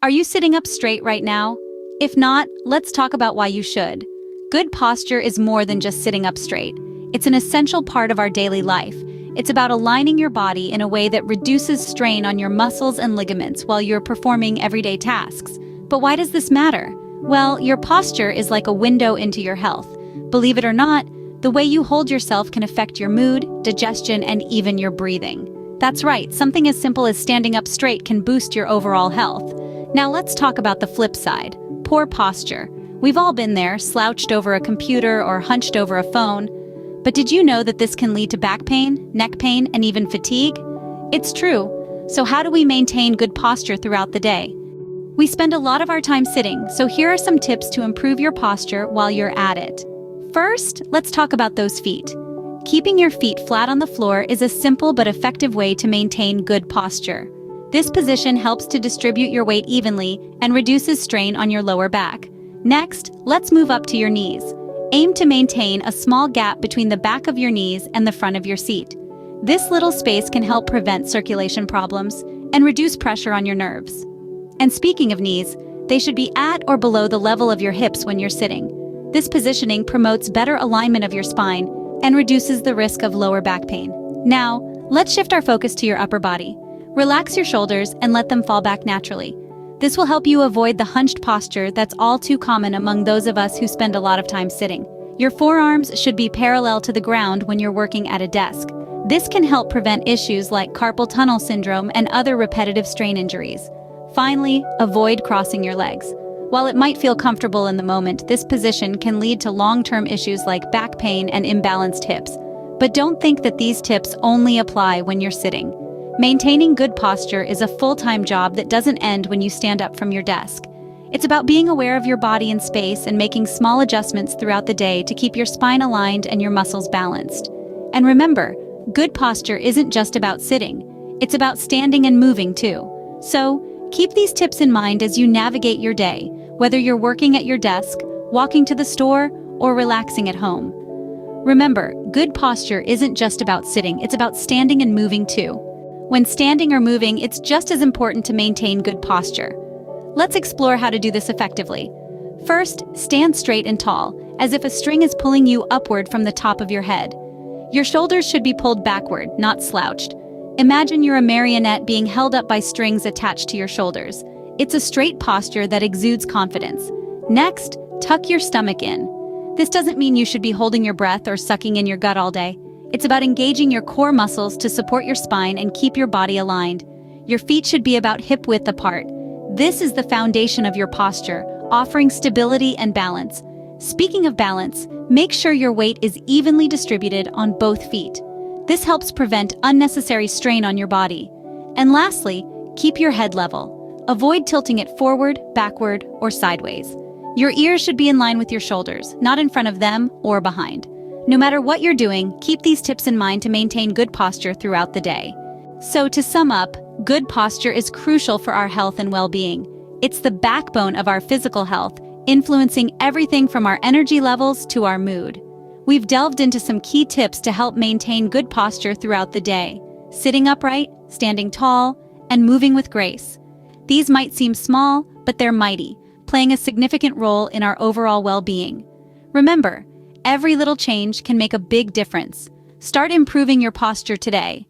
Are you sitting up straight right now? If not, let's talk about why you should. Good posture is more than just sitting up straight. It's an essential part of our daily life. It's about aligning your body in a way that reduces strain on your muscles and ligaments while you're performing everyday tasks. But why does this matter? Well, your posture is like a window into your health. Believe it or not, the way you hold yourself can affect your mood, digestion, and even your breathing. That's right, something as simple as standing up straight can boost your overall health. Now let's talk about the flip side, poor posture. We've all been there, slouched over a computer or hunched over a phone. But did you know that this can lead to back pain, neck pain, and even fatigue? It's true. So how do we maintain good posture throughout the day? We spend a lot of our time sitting, so here are some tips to improve your posture while you're at it. First, let's talk about those feet. Keeping your feet flat on the floor is a simple but effective way to maintain good posture. This position helps to distribute your weight evenly and reduces strain on your lower back. Next, let's move up to your knees. Aim to maintain a small gap between the back of your knees and the front of your seat. This little space can help prevent circulation problems and reduce pressure on your nerves. And speaking of knees, they should be at or below the level of your hips when you're sitting. This positioning promotes better alignment of your spine and reduces the risk of lower back pain. Now, let's shift our focus to your upper body. Relax your shoulders and let them fall back naturally. This will help you avoid the hunched posture that's all too common among those of us who spend a lot of time sitting. Your forearms should be parallel to the ground when you're working at a desk. This can help prevent issues like carpal tunnel syndrome and other repetitive strain injuries. Finally, avoid crossing your legs. While it might feel comfortable in the moment, this position can lead to long-term issues like back pain and imbalanced hips. But don't think that these tips only apply when you're sitting. Maintaining good posture is a full-time job that doesn't end when you stand up from your desk. It's about being aware of your body and space and making small adjustments throughout the day to keep your spine aligned and your muscles balanced. And remember, good posture isn't just about sitting. It's about standing and moving too. So, keep these tips in mind as you navigate your day, whether you're working at your desk, walking to the store, or relaxing at home. Remember, good posture isn't just about sitting, it's about standing and moving too. When standing or moving, it's just as important to maintain good posture. Let's explore how to do this effectively. First, stand straight and tall, as if a string is pulling you upward from the top of your head. Your shoulders should be pulled backward, not slouched. Imagine you're a marionette being held up by strings attached to your shoulders. It's a straight posture that exudes confidence. Next, tuck your stomach in. This doesn't mean you should be holding your breath or sucking in your gut all day. It's about engaging your core muscles to support your spine and keep your body aligned. Your feet should be about hip-width apart. This is the foundation of your posture, offering stability and balance. Speaking of balance, make sure your weight is evenly distributed on both feet. This helps prevent unnecessary strain on your body. And lastly, keep your head level. Avoid tilting it forward, backward, or sideways. Your ears should be in line with your shoulders, not in front of them or behind. No matter what you're doing, keep these tips in mind to maintain good posture throughout the day. So to sum up, good posture is crucial for our health and well-being. It's the backbone of our physical health, influencing everything from our energy levels to our mood. We've delved into some key tips to help maintain good posture throughout the day: sitting upright, standing tall, and moving with grace. These might seem small, but they're mighty, playing a significant role in our overall well-being. Remember, every little change can make a big difference. Start improving your posture today,